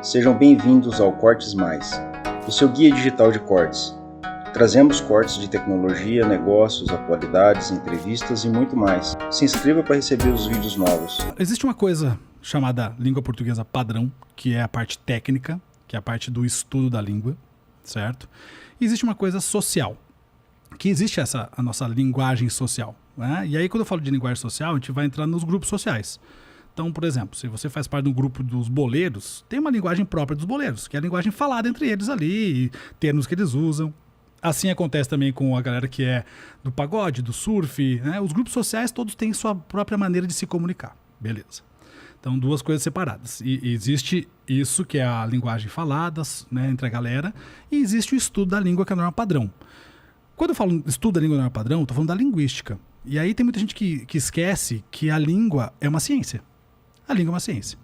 Sejam bem-vindos ao Cortes Mais, o seu guia digital de cortes. Trazemos cortes de tecnologia, negócios, atualidades, entrevistas e muito mais. Se inscreva para receber os vídeos novos. Existe uma coisa chamada língua portuguesa padrão, que é a parte técnica, que é a parte do estudo da língua, certo? E existe uma coisa social, que existe a nossa linguagem social, né? E aí quando eu falo de linguagem social, a gente vai entrar nos grupos sociais. Então, por exemplo, se você faz parte do grupo dos boleiros, tem uma linguagem própria dos boleiros, que é a linguagem falada entre eles ali, termos que eles usam. Assim acontece também com a galera que é do pagode, do surf, né? Os grupos sociais todos têm sua própria maneira de se comunicar, beleza. Então, duas coisas separadas. E existe isso, que é a linguagem falada, né, entre a galera, e existe o estudo da língua, que é a norma padrão. Quando eu falo estudo da língua norma padrão, estou falando da linguística. E aí tem muita gente que esquece que a língua é uma ciência. A língua é uma ciência.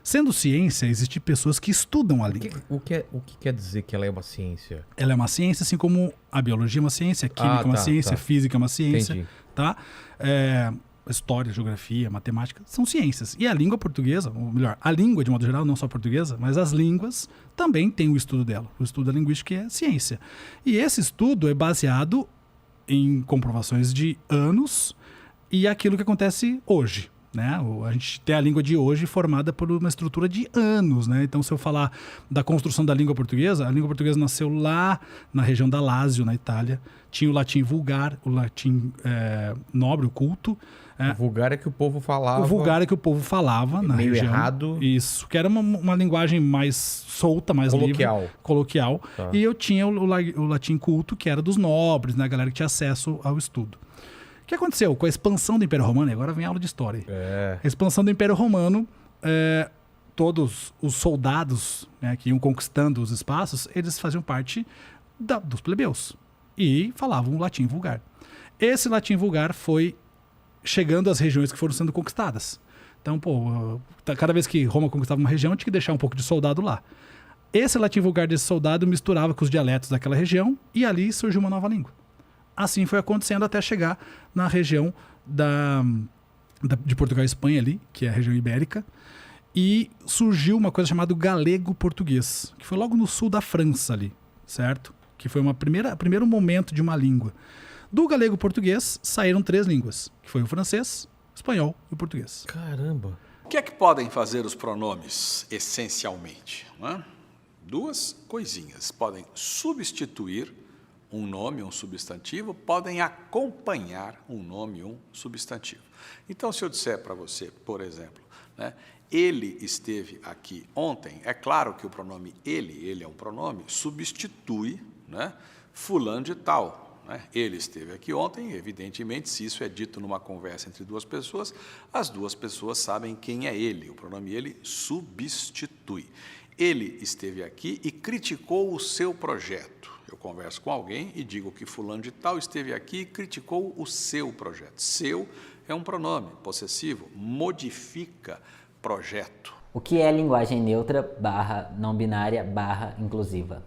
Sendo ciência, existem pessoas que estudam a língua. O que quer dizer que ela é uma ciência? Ela é uma ciência, assim como a biologia é uma ciência, a química é uma ciência, a física é uma ciência. Entendi. Tá? História, geografia, matemática, são ciências. E a língua portuguesa, ou melhor, a língua de modo geral, não só a portuguesa, mas as línguas também têm o estudo dela. O estudo da linguística é ciência. E esse estudo é baseado em comprovações de anos e aquilo que acontece hoje. Né? A gente tem a língua de hoje formada por uma estrutura de anos, né? Então, se eu falar da construção da língua portuguesa, a língua portuguesa nasceu lá na região da Lácio, na Itália. Tinha o latim vulgar, o latim nobre, o culto. O vulgar é que o povo falava. O vulgar é que o povo falava na meio região. Errado. Isso, que era uma linguagem mais solta, mais coloquial. Livre. Coloquial. Tá. E eu tinha o latim culto, que era dos nobres, né? A galera que tinha acesso ao estudo. O que aconteceu com a expansão do Império Romano? Agora vem a aula de história. A expansão do Império Romano, todos os soldados, né, que iam conquistando os espaços, eles faziam parte dos plebeus e falavam o latim vulgar. Esse latim vulgar foi chegando às regiões que foram sendo conquistadas. Então, cada vez que Roma conquistava uma região, tinha que deixar um pouco de soldado lá. Esse latim vulgar desse soldado misturava com os dialetos daquela região e ali surgiu uma nova língua. Assim foi acontecendo até chegar na região de Portugal e Espanha ali, que é a região ibérica, e surgiu uma coisa chamada galego-português, que foi logo no sul da França ali, certo? Que foi primeiro momento de uma língua. Do galego-português saíram 3 línguas, que foi o francês, o espanhol e o português. Caramba! O que é que podem fazer os pronomes, essencialmente? Não é? 2 coisinhas. Podem substituir um nome, um substantivo, podem acompanhar um nome e um substantivo. Então, se eu disser para você, por exemplo, né, ele esteve aqui ontem, é claro que o pronome ele é um pronome, substitui, né, fulano de tal. Né? Ele esteve aqui ontem, evidentemente, se isso é dito numa conversa entre 2 pessoas, as 2 pessoas sabem quem é ele. O pronome ele substitui. Ele esteve aqui e criticou o seu projeto. Eu converso com alguém e digo que fulano de tal esteve aqui e criticou o seu projeto. Seu é um pronome possessivo, modifica projeto. O que é linguagem neutra / não binária / inclusiva?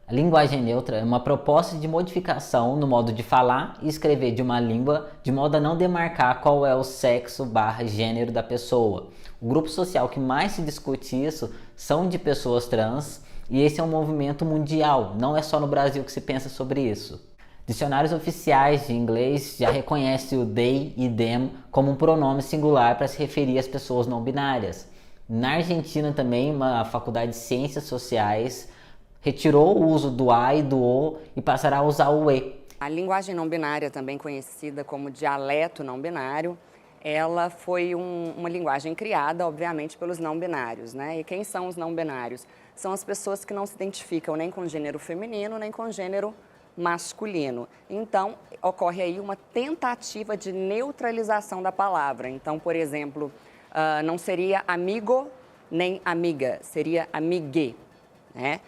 A linguagem neutra é uma proposta de modificação no modo de falar e escrever de uma língua de modo a não demarcar qual é o sexo / gênero da pessoa. O grupo social que mais se discute isso são de pessoas trans, e esse é um movimento mundial, não é só no Brasil que se pensa sobre isso. Dicionários oficiais de inglês já reconhecem o they e them como um pronome singular para se referir às pessoas não binárias. Na Argentina também, uma faculdade de ciências sociais retirou o uso do a e do o e passará a usar o e. A linguagem não binária, também conhecida como dialeto não binário, ela foi uma linguagem criada, obviamente, pelos não binários, né? E quem são os não binários? São as pessoas que não se identificam nem com gênero feminino, nem com gênero masculino. Então, ocorre aí uma tentativa de neutralização da palavra. Então, por exemplo, não seria amigo nem amiga, seria amigue, né?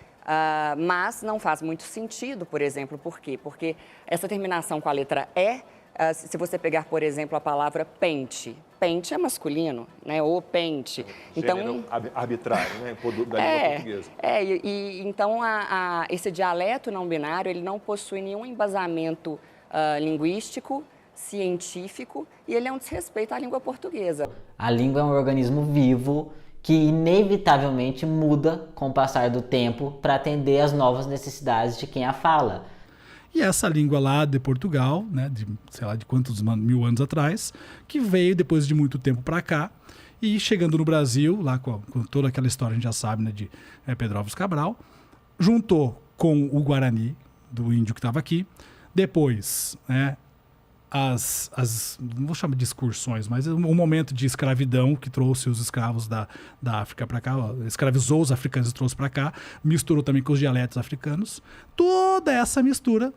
Mas não faz muito sentido, por exemplo, por quê? Porque essa terminação com a letra E, se você pegar, por exemplo, a palavra pente, pente é masculino, né? O pente. Gênero arbitrário, né? Da língua portuguesa. Então, esse dialeto não binário, ele não possui nenhum embasamento linguístico, científico, e ele é um desrespeito à língua portuguesa. A língua é um organismo vivo que inevitavelmente muda com o passar do tempo para atender às novas necessidades de quem a fala. E essa língua lá de Portugal, né, de sei lá de quantos mil anos atrás, que veio depois de muito tempo para cá, e chegando no Brasil, lá com toda aquela história, a gente já sabe, né, de Pedro Álvares Cabral, juntou com o Guarani, do índio que estava aqui, depois, né, não vou chamar de excursões, mas um momento de escravidão que trouxe os escravos da África para cá, escravizou os africanos e trouxe para cá, misturou também com os dialetos africanos. Toda essa mistura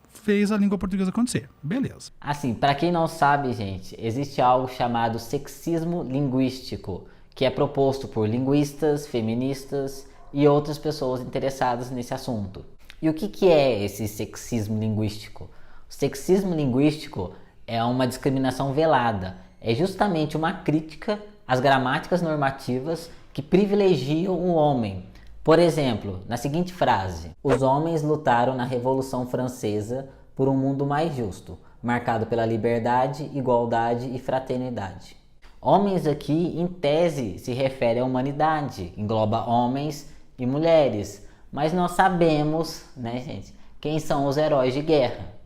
fez a língua portuguesa acontecer. Beleza. Assim, para quem não sabe, gente, existe algo chamado sexismo linguístico, que é proposto por linguistas, feministas e outras pessoas interessadas nesse assunto. E o que é esse sexismo linguístico? O sexismo linguístico é uma discriminação velada. É justamente uma crítica às gramáticas normativas que privilegiam o homem. Por exemplo, na seguinte frase: os homens lutaram na Revolução Francesa por um mundo mais justo, marcado pela liberdade, igualdade e fraternidade. Homens aqui, em tese, se refere à humanidade, engloba homens e mulheres, mas nós sabemos, né, gente, quem são os heróis de guerra.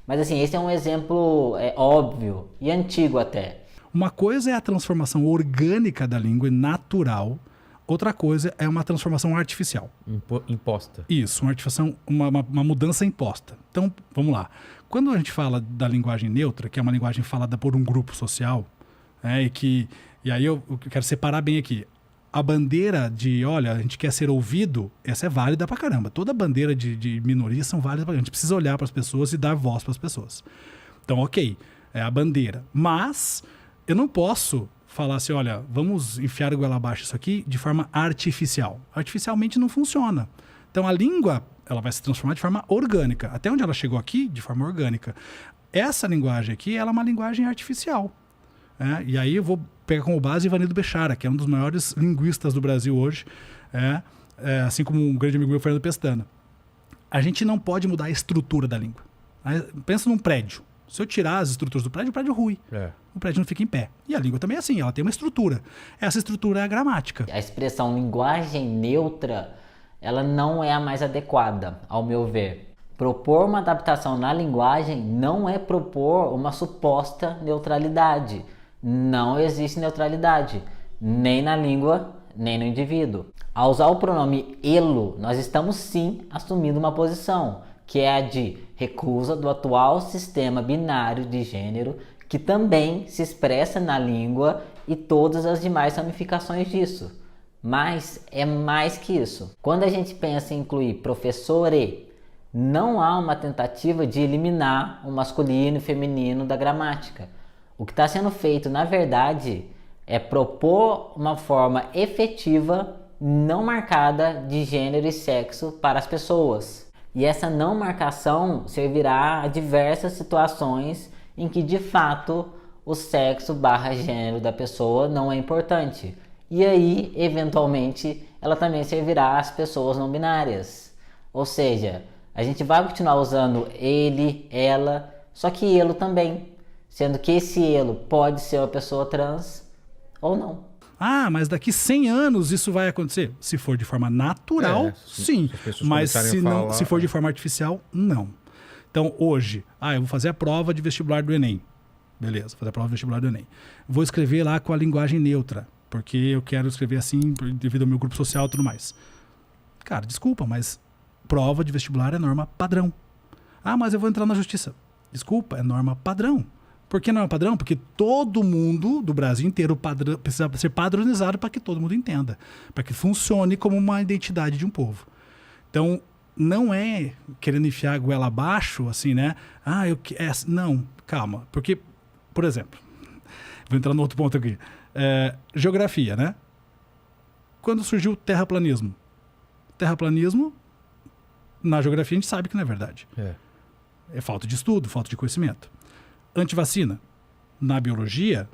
Mas assim, esse é um exemplo óbvio e antigo até. Uma coisa é a transformação orgânica da língua, natural. Outra coisa é uma transformação artificial. Imposta. Isso, uma mudança imposta. Então, vamos lá. Quando a gente fala da linguagem neutra, que é uma linguagem falada por um grupo social, e aí eu quero separar bem aqui. A bandeira de, olha, a gente quer ser ouvido, essa é válida pra caramba. Toda bandeira de minoria são válidas pra caramba. A gente precisa olhar para as pessoas e dar voz para as pessoas. Então, ok, é a bandeira. Mas eu não posso falar assim, olha, vamos enfiar a goela abaixo isso aqui de forma artificial. Artificialmente não funciona. Então, a língua, ela vai se transformar de forma orgânica. Até onde ela chegou aqui, de forma orgânica. Essa linguagem aqui, ela é uma linguagem artificial. E aí eu vou pegar como base Ivanildo Bechara, que é um dos maiores linguistas do Brasil hoje, assim como um grande amigo meu, Fernando Pestana. A gente não pode mudar a estrutura da língua. Pensa num prédio. Se eu tirar as estruturas do prédio, o prédio rui. O prédio não fica em pé. E a língua também é assim, ela tem uma estrutura. Essa estrutura é a gramática. A expressão linguagem neutra, ela não é a mais adequada, ao meu ver. Propor uma adaptação na linguagem não é propor uma suposta neutralidade. Não existe neutralidade, nem na língua, nem no indivíduo. Ao usar o pronome elo, nós estamos sim assumindo uma posição, que é a de recusa do atual sistema binário de gênero, que também se expressa na língua e todas as demais ramificações disso. Mas é mais que isso. Quando a gente pensa em incluir professore, não há uma tentativa de eliminar o masculino e feminino da gramática. O que está sendo feito, na verdade, é propor uma forma efetiva, não marcada de gênero e sexo para as pessoas. E essa não marcação servirá a diversas situações em que, de fato, o sexo / gênero da pessoa não é importante. E aí, eventualmente, ela também servirá às pessoas não binárias. Ou seja, a gente vai continuar usando ele, ela, só que elo também. Sendo que esse elo pode ser uma pessoa trans ou não. Mas daqui 100 anos isso vai acontecer? Se for de forma natural, sim. Mas se for de forma artificial, não. Então, hoje, eu vou fazer a prova de vestibular do Enem. Beleza, fazer a prova de vestibular do Enem. Vou escrever lá com a linguagem neutra, porque eu quero escrever assim devido ao meu grupo social e tudo mais. Cara, desculpa, mas prova de vestibular é norma padrão. Mas eu vou entrar na justiça. Desculpa, é norma padrão. Por que não é padrão? Porque todo mundo do Brasil inteiro precisa ser padronizado para que todo mundo entenda. Para que funcione como uma identidade de um povo. Então, não é querendo enfiar a goela abaixo, assim, né? Não, calma. Porque, por exemplo, vou entrar no outro ponto aqui. Geografia, né? Quando surgiu o terraplanismo? Terraplanismo, na geografia, a gente sabe que não é verdade. É falta de estudo, falta de conhecimento. Antivacina, na biologia,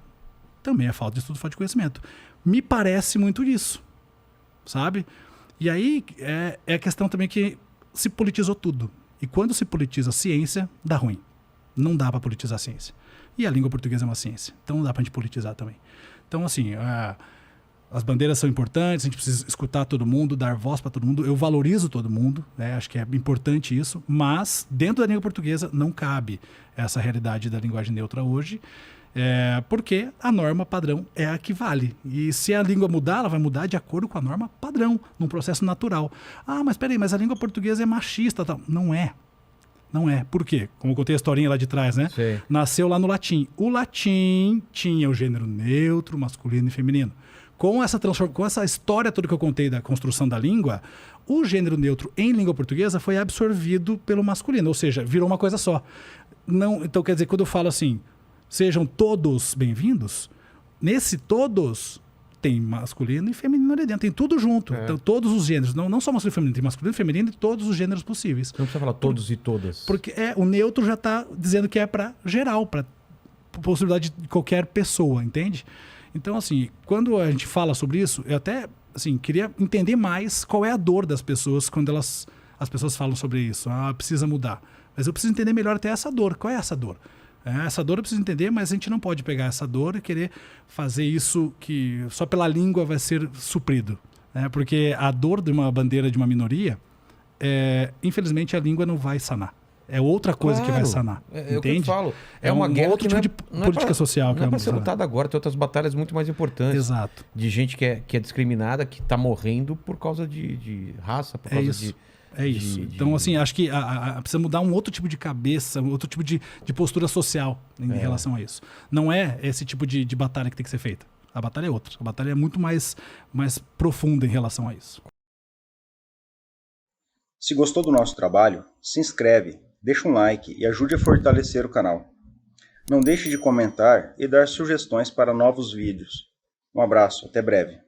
também é falta de estudo, falta de conhecimento. Me parece muito disso, sabe? E aí é a questão também que se politizou tudo. E quando se politiza a ciência, dá ruim. Não dá para politizar a ciência. E a língua portuguesa é uma ciência, então não dá para a gente politizar também. Então, assim, as bandeiras são importantes, a gente precisa escutar todo mundo, dar voz para todo mundo. Eu valorizo todo mundo, né? Acho que é importante isso, mas dentro da língua portuguesa não cabe essa realidade da linguagem neutra hoje, porque a norma padrão é a que vale. E se a língua mudar, ela vai mudar de acordo com a norma padrão, num processo natural. Ah, mas peraí, mas a língua portuguesa é machista. Tal. Não é. Não é. Por quê? Como eu contei a historinha lá de trás, né? Sim. Nasceu lá no latim. O latim tinha o gênero neutro, masculino e feminino. Com essa história toda que eu contei da construção da língua, o gênero neutro em língua portuguesa foi absorvido pelo masculino, ou seja, virou uma coisa só. Não, então, quer dizer, quando eu falo assim, sejam todos bem-vindos, nesse todos tem masculino e feminino ali dentro, tem tudo junto. Então, todos os gêneros, não só masculino e feminino, tem masculino e feminino e todos os gêneros possíveis. Não precisa falar todos e todas. Porque o neutro já está dizendo que é para geral, para possibilidade de qualquer pessoa, entende? Então, assim, quando a gente fala sobre isso, eu até assim, queria entender mais qual é a dor das pessoas quando as pessoas falam sobre isso. Ah, precisa mudar. Mas eu preciso entender melhor até essa dor. Qual é essa dor? Essa dor eu preciso entender, mas a gente não pode pegar essa dor e querer fazer isso que só pela língua vai ser suprido. Porque a dor de uma bandeira de uma minoria, infelizmente, a língua não vai sanar. É outra coisa que vai sanar. É o que entende? eu falo. É uma guerra outro tipo de política social. Não é para ser lutada agora. Tem outras batalhas muito mais importantes. Exato. De gente que é discriminada, que está morrendo por causa de raça, por causa de... É isso. Então, assim, acho que precisa mudar um outro tipo de cabeça, um outro tipo de postura social em relação a isso. Não é esse tipo de batalha que tem que ser feita. A batalha é outra. A batalha é muito mais profunda em relação a isso. Se gostou do nosso trabalho, se inscreve, deixa um like e ajude a fortalecer o canal. Não deixe de comentar e dar sugestões para novos vídeos. Um abraço, até breve.